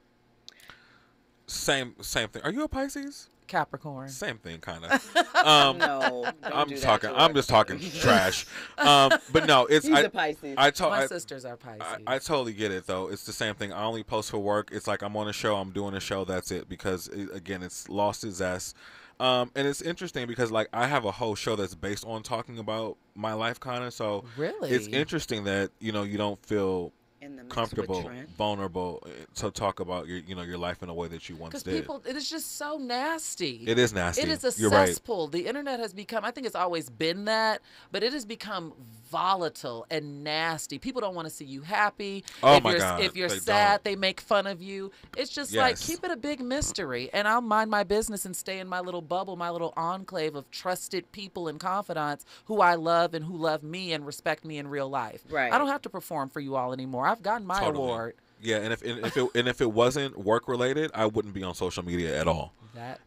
Same thing. Are you a Pisces? Capricorn. Same thing, kind of. No, I'm just talking trash. But no, it's He's a Pisces. My sisters are Pisces. I totally get it though. It's the same thing. I only post for work. It's like I'm on a show. I'm doing a show. That's it. Because again, it's lost its zest. And it's interesting because like I have a whole show that's based on talking about my life, kind of. So really, it's interesting that you don't feel comfortable, vulnerable to talk about your life in a way that you once did. Because it is just so nasty. It is nasty. It is a cesspool. Right. The internet has become, I think it's always been that, but it has become volatile and nasty. People don't want to see you happy. Oh if my God. If you're sad, they make fun of you. It's just like, keep it a big mystery. And I'll mind my business and stay in my little bubble, my little enclave of trusted people and confidants who I love and who love me and respect me in real life. Right. I don't have to perform for you all anymore. I've gotten my award. Yeah, and if it wasn't work related, I wouldn't be on social media at all.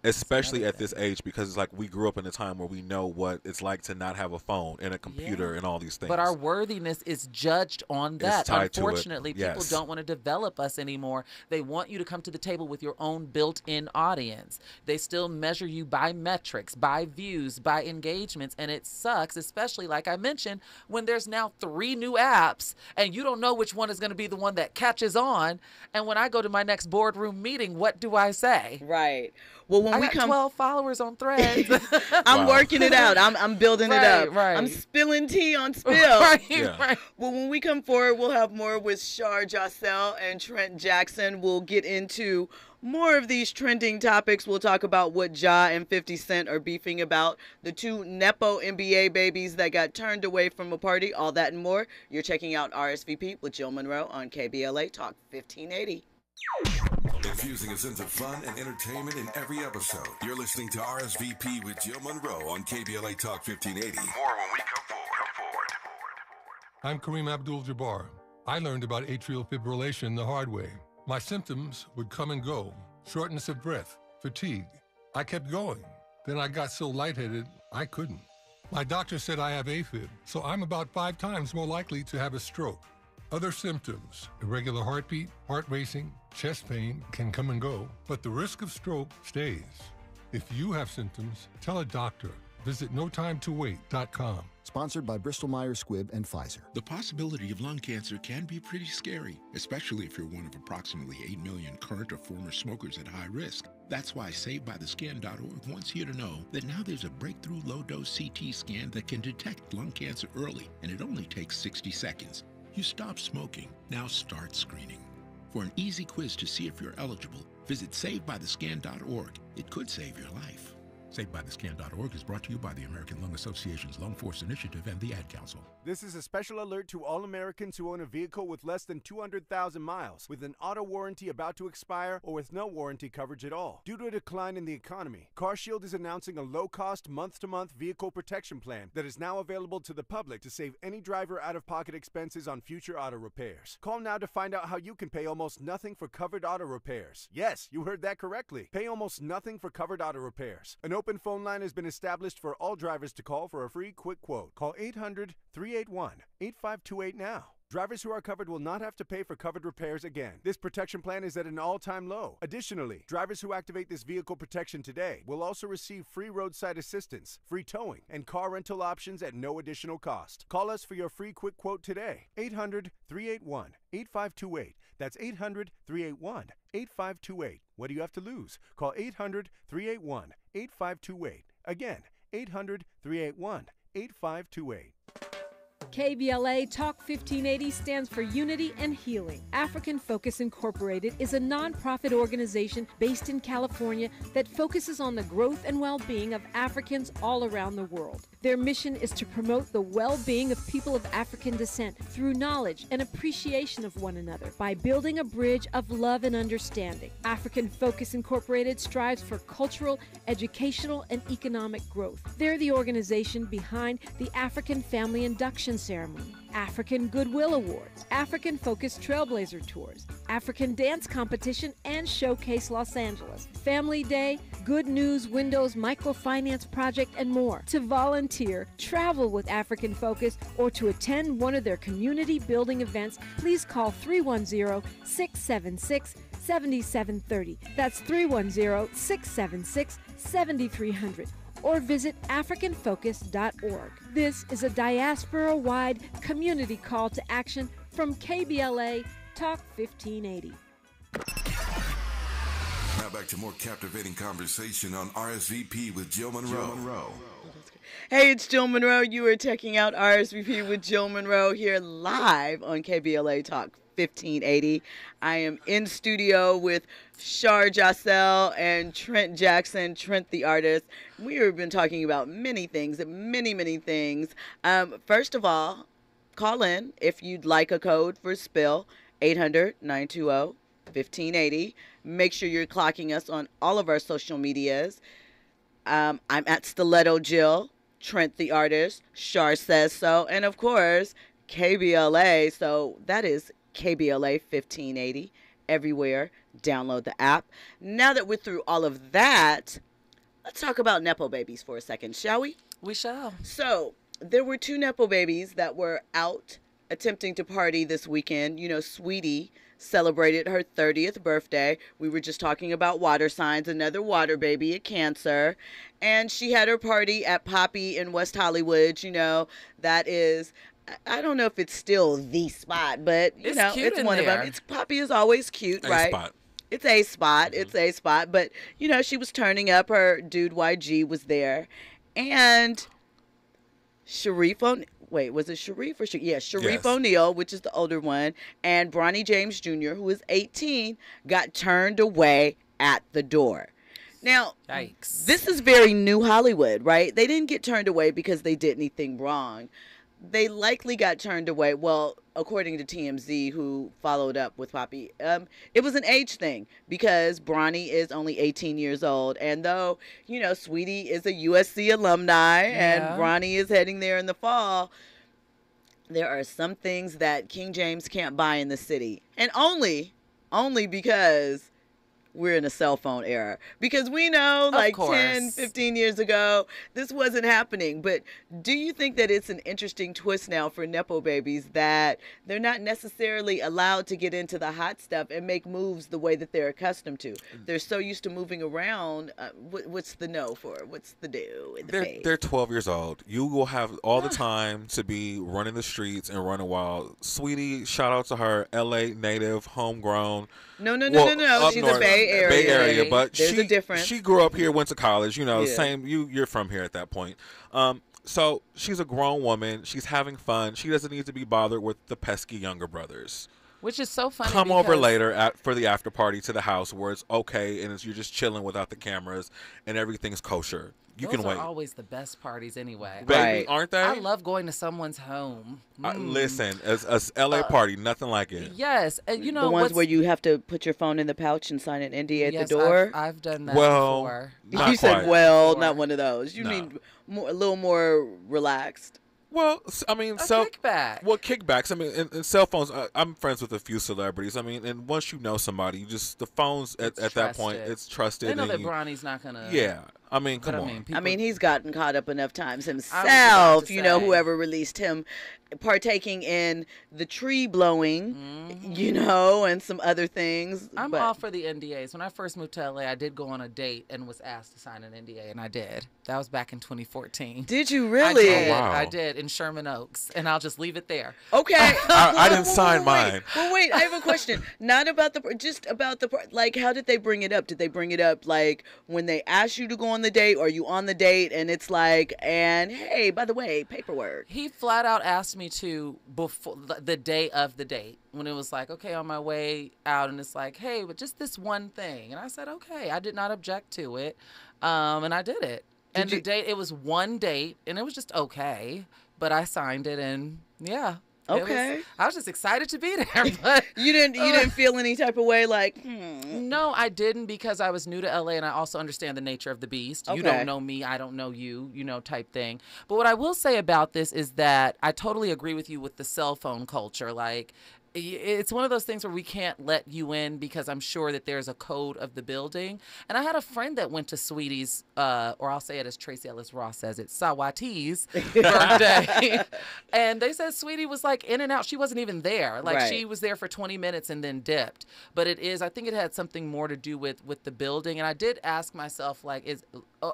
Especially at this age, because it's like we grew up in a time where we know what it's like to not have a phone and a computer and all these things. But our worthiness is judged on that. It's tied Unfortunately, to it. people don't want to develop us anymore. They want you to come to the table with your own built-in audience. They still measure you by metrics, by views, by engagements, and it sucks, especially like I mentioned, when there's now 3 new apps and you don't know which one is going to be the one that catches on. And when I go to my next boardroom meeting, what do I say? Right. Well, when I got 12 followers on Threads. I'm working it out. I'm building it up. Right. I'm spilling tea on Spill. Right. Well, when we come forward, we'll have more with Shar Jossell and Trent Jackson. We'll get into more of these trending topics. We'll talk about what Ja and 50 Cent are beefing about, the 2 nepo NBA babies that got turned away from a party, all that and more. You're checking out RSVP with Jill Munroe on KBLA Talk 1580. Infusing a sense of fun and entertainment in every episode. You're listening to RSVP with Jill Munroe on KBLA Talk 1580. More when we come forward. I'm Kareem Abdul-Jabbar. I learned about atrial fibrillation the hard way. My symptoms would come and go. Shortness of breath, fatigue. I kept going. Then I got so lightheaded, I couldn't. My doctor said I have AFib, so I'm about 5 times more likely to have a stroke. Other symptoms, irregular heartbeat, heart racing, chest pain can come and go, but the risk of stroke stays. If you have symptoms, tell a doctor. Visit notimetowait.com. Sponsored by Bristol-Myers Squibb and Pfizer. The possibility of lung cancer can be pretty scary, especially if you're one of approximately 8 million current or former smokers at high risk. That's why SaveByTheScan.org wants you to know that now there's a breakthrough low-dose CT scan that can detect lung cancer early, and it only takes 60 seconds. You stopped smoking, now start screening. For an easy quiz to see if you're eligible, visit SaveByTheScan.org. It could save your life. SaveByTheScan.org is brought to you by the American Lung Association's Lung Force Initiative and the Ad Council. This is a special alert to all Americans who own a vehicle with less than 200,000 miles, with an auto warranty about to expire, or with no warranty coverage at all. Due to a decline in the economy, CarShield is announcing a low-cost, month-to-month vehicle protection plan that is now available to the public to save any driver out-of-pocket expenses on future auto repairs. Call now to find out how you can pay almost nothing for covered auto repairs. Yes, you heard that correctly. Pay almost nothing for covered auto repairs. An open phone line has been established for all drivers to call for a free quick quote. Call 800-381-8528 now. Drivers who are covered will not have to pay for covered repairs again. This protection plan is at an all-time low. Additionally, drivers who activate this vehicle protection today will also receive free roadside assistance, free towing, and car rental options at no additional cost. Call us for your free quick quote today. 800-381-8528. That's 800-381-8528. What do you have to lose? Call 800-381-8528. Again, 800-381-8528. KBLA Talk 1580 stands for Unity and Healing. African Focus Incorporated is a nonprofit organization based in California that focuses on the growth and well-being of Africans all around the world. Their mission is to promote the well-being of people of African descent through knowledge and appreciation of one another by building a bridge of love and understanding. African Focus Incorporated strives for cultural, educational, and economic growth. They're the organization behind the African Family Induction Ceremony, African Goodwill Awards, African Focus Trailblazer Tours, African Dance Competition and Showcase Los Angeles, Family Day, Good News Windows Microfinance Project, and more. To volunteer, travel with African Focus, or to attend one of their community building events, please call 310-676-7730. That's 310-676-7300. Or visit AfricanFocus.org. This is a diaspora-wide community call to action from KBLA Talk 1580. Now back to more captivating conversation on RSVP with Jill Munroe. Hey, it's Jill Munroe. You are checking out RSVP with Jill Munroe here live on KBLA Talk 1580. I am in studio with Shar Jossell and Trent Jackson, Trent the Artist. We have been talking about many things, many things. First of all, call in if you'd like a code for Spill, 800-920-1580. Make sure you're clocking us on all of our social medias. I'm at Stiletto Jill, Trent the Artist, Shar Says So, and of course, KBLA. So that is KBLA 1580 everywhere. Download the app. Now that we're through all of that, let's talk about Nepo babies for a second, shall we? We shall. So there were 2 Nepo babies that were out attempting to party this weekend. You know, Saweetie celebrated her 30th birthday. We were just talking about water signs, another water baby, a Cancer. And she had her party at Poppy in West Hollywood. You know, that is, I don't know if it's still the spot, but, you know, it's one of them. Poppy is always cute, right? Spot. It's a spot. Mm-hmm. It's a spot. But, you know, she was turning up. Her dude YG was there. And Sharif was it Sharif or Sharif? Yeah, Sharif O'Neal, which is the older one, and Bronny James Jr., who is 18, got turned away at the door. Now, yikes. This is very new Hollywood, right? They didn't get turned away because they did anything wrong. They likely got turned away, well, according to TMZ, who followed up with Poppy, it was an age thing because Bronny is only 18 years old. And though, you know, Saweetie is a USC alumni and Bronny is heading there in the fall, there are some things that King James can't buy in the city. And only because we're in a cell phone era. Because we know, like 10, 15 years ago, this wasn't happening. But do you think that it's an interesting twist now for Nepo babies that they're not necessarily allowed to get into the hot stuff and make moves the way that they're accustomed to? They're so used to moving around. What's the no for? What's the do in the face? They're 12 years old. You will have all the time to be running the streets and running wild. Saweetie, shout out to her, LA native, homegrown. No. She's a Bay Area. Bay Area, but there's a difference. She grew up here, went to college. You know, same. You're from here at that point. So she's a grown woman. She's having fun. She doesn't need to be bothered with the pesky younger brothers. Which is so funny. Come over later for the after party to the house where it's okay and you're just chilling without the cameras and everything's kosher. You can wait. Those are always the best parties anyway. Baby, aren't they? I love going to someone's home. Listen, as LA party, nothing like it. Yes. You know, the ones where you have to put your phone in the pouch and sign an NDA at the door? I've done that before. You said, not one of those. You need a little more relaxed. Well, I mean, kickback. Well, kickbacks. I mean, in cell phones, I'm friends with a few celebrities. I mean, and once you know somebody, you just the phones at that point, it's trusted. They know that Bronny's not gonna. Yeah, I mean, come on. I mean, he's gotten caught up enough times himself. You know, whoever released him partaking in the tree blowing, you know, and some other things. I'm all for the NDAs. When I first moved to LA, I did go on a date and was asked to sign an NDA, and I did. That was back in 2014. Did you really? I did. Wow. I did in Sherman Oaks, and I'll just leave it there. Okay. I didn't sign mine. Well, wait, I have a question. Not about just about the, like, how did they bring it up? Did they bring it up, like, when they asked you to go on the date, or are you on the date, and it's like, and hey, by the way, paperwork? He flat out asked me to before the day of the date, when it was like, okay, on my way out, and it's like, hey, but just this one thing. And I said, okay. I did not object to it, and I did it. The date, it was one date, and it was just okay, but I signed it, and yeah. Okay. I was just excited to be there, but you didn't feel any type of way like, No, I didn't, because I was new to LA and I also understand the nature of the beast. You don't know me, I don't know you, type thing. But what I will say about this is that I totally agree with you with the cell phone culture. Like, it's one of those things where we can't let you in because I'm sure that there's a code of the building. And I had a friend that went to Saweetie's, or I'll say it as Tracy Ellis Ross says it, Saweetie's birthday. And they said Saweetie was like in and out. She wasn't even there. Like she was there for 20 minutes and then dipped. But I think it had something more to do with the building. And I did ask myself, like, is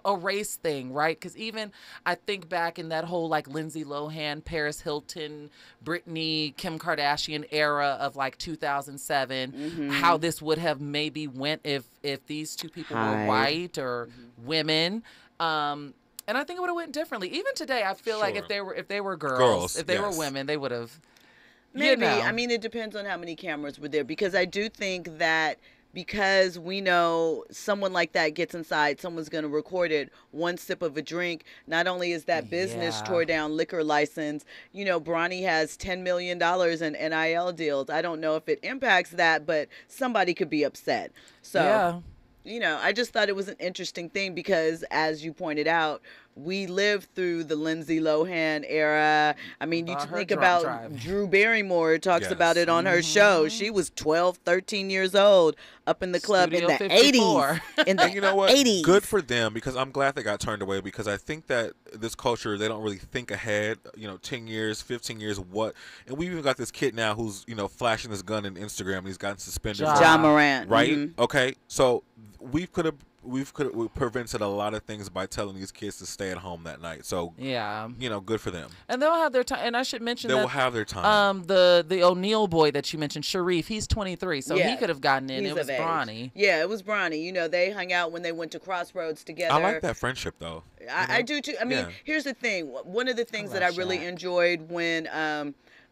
a race thing, right? Because even I think back in that whole like Lindsay Lohan, Paris Hilton, Britney, Kim Kardashian era of like 2007, how this would have maybe went if these two people were white or women. And I think it would have went differently. Even today, I feel like if they were girls, if they were women, they would have. Maybe. I mean, it depends on how many cameras were there, because I do think that because we know someone like that gets inside, someone's going to record it. One sip of a drink, not only is that business tore down, liquor license, Bronny has $10 million in NIL deals. I don't know if it impacts that, but somebody could be upset. So, I just thought it was an interesting thing because, as you pointed out, we lived through the Lindsay Lohan era. I mean, you think about Drew Barrymore talks about it on her show. She was 12, 13 years old up in the club in the 80s. And you know what? 80s. Good for them, because I'm glad they got turned away, because I think that this culture, they don't really think ahead, 10 years, 15 years, what. And we even got this kid now who's, flashing his gun in Instagram, and he's gotten suspended. John Morant. Right? Okay. So we've prevented a lot of things by telling these kids to stay at home that night. So good for them. And they'll have their time. And I should mention they will have their time. The O'Neal boy that you mentioned, Sharif, he's 23, so he could have gotten in. It was Bronny. Yeah, it was Bronny. They hung out when they went to Crossroads together. I like that friendship though. I do too. I mean, here's the thing. One of the things that I really enjoyed when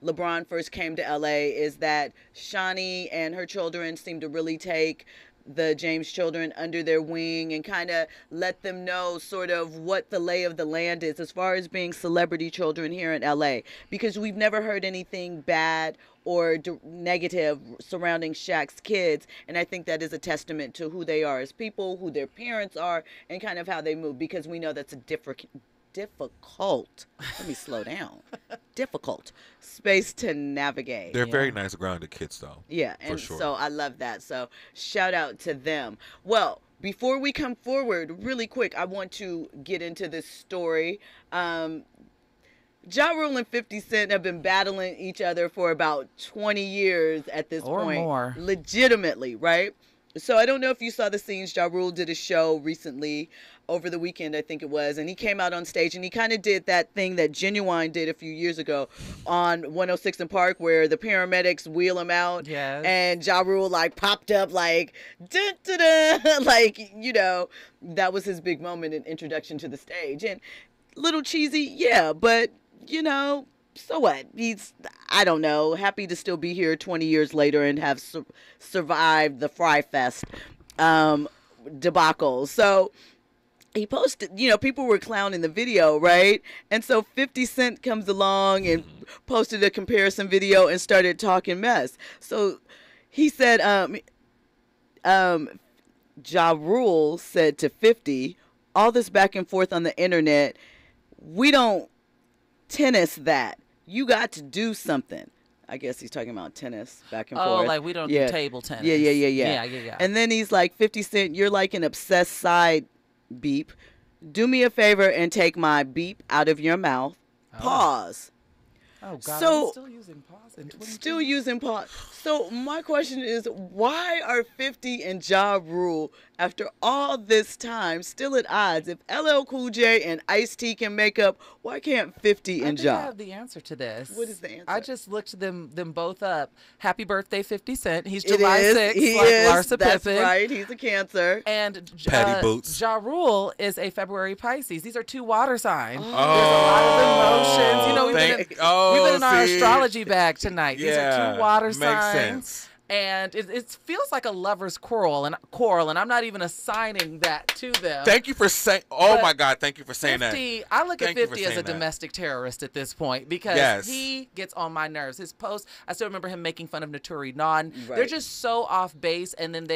LeBron first came to LA is that Shani and her children seemed to really take the James children under their wing and kind of let them know sort of what the lay of the land is as far as being celebrity children here in LA, because we've never heard anything bad or negative surrounding Shaq's kids, and I think that is a testament to who they are as people, who their parents are, and kind of how they move, because we know that's a difficult space to navigate. They're very nice, grounded kids, though. Yeah, and so I love that. So shout out to them. Well, before we come forward, really quick, I want to get into this story. Ja Rule and 50 Cent have been battling each other for about 20 years at this point. Or more. Legitimately, right? So I don't know if you saw the scenes. Ja Rule did a show recently, over the weekend, I think it was, and he came out on stage and he kind of did that thing that Genuine did a few years ago on 106 in Park, where the paramedics wheel him out, and Ja Rule like popped up like, dun, dun, dun, like, that was his big moment in introduction to the stage. And little cheesy, but so what? He's, I don't know, happy to still be here 20 years later and have survived the Fry Fest debacle. So he posted, people were clowning the video, right? And so 50 Cent comes along and posted a comparison video and started talking mess. So he said, Ja Rule said to 50, all this back and forth on the internet, we don't tennis that. You got to do something. I guess he's talking about tennis back and forth. Oh, like we don't do table tennis. Yeah. And then he's like, 50 Cent, you're like an obsessed side beep. Do me a favor and take my beep out of your mouth. Pause. Oh, God. So, still using pause in 2022? Still using pause. So my question is, why are 50 and Ja Rule, after all this time, still at odds? If LL Cool J and Ice-T can make up, why can't 50 and Ja? I have the answer to this. What is the answer? I just looked them both up. Happy birthday, 50 Cent. He's July 6th, Larsa That's Pippen. right. He's a Cancer. And Patty Boots. Ja Rule is a February Pisces. These are two water signs. There's a lot of emotions. We've been in our astrology bag tonight. These are two water signs. Makes sense. And it feels like a lover's quarrel, and I'm not even assigning that to them. Thank you for saying. Oh my God, thank you for saying 50, that. I look Thank at you for 50 as a saying that. domestic terrorist at this point because he gets on my nerves. His posts, I still remember him making fun of Naturi Nod. They're just so off base, and then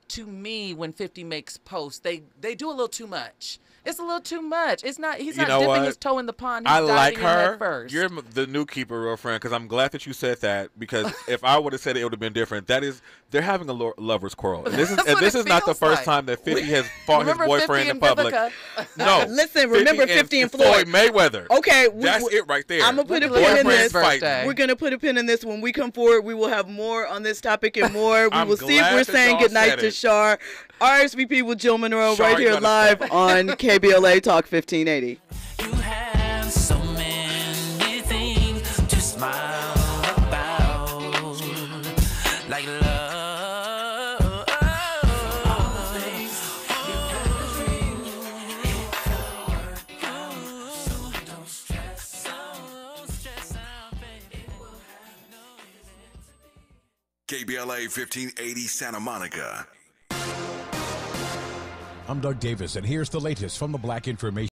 to me, when 50 makes posts, they do a little too much. It's a little too much. It's not. He's not dipping his toe in the pond. He's I like diving in head her. first. You're the new keeper, real friend, because I'm glad that you said that. Because if I would have said it, it would have been different. They're having a lover's quarrel. And this is not the first time that 50 has fought his boyfriend in public. No, listen. Remember 50 and Floyd Mayweather. Okay, that's it right there. I'm gonna put a pin in this. We're gonna put a pin in this. When we come forward, we will have more on this topic and more. We will see if we're saying goodnight to Shar. RSVP with Jill Munroe right here live on KBLA Talk 1580. You have so many things to smile about, like love. All the things you can dream, it will work out. So don't stress out, baby. It will have no reason to be. KBLA 1580 Santa Monica. I'm Doug Davis, and here's the latest from the Black Information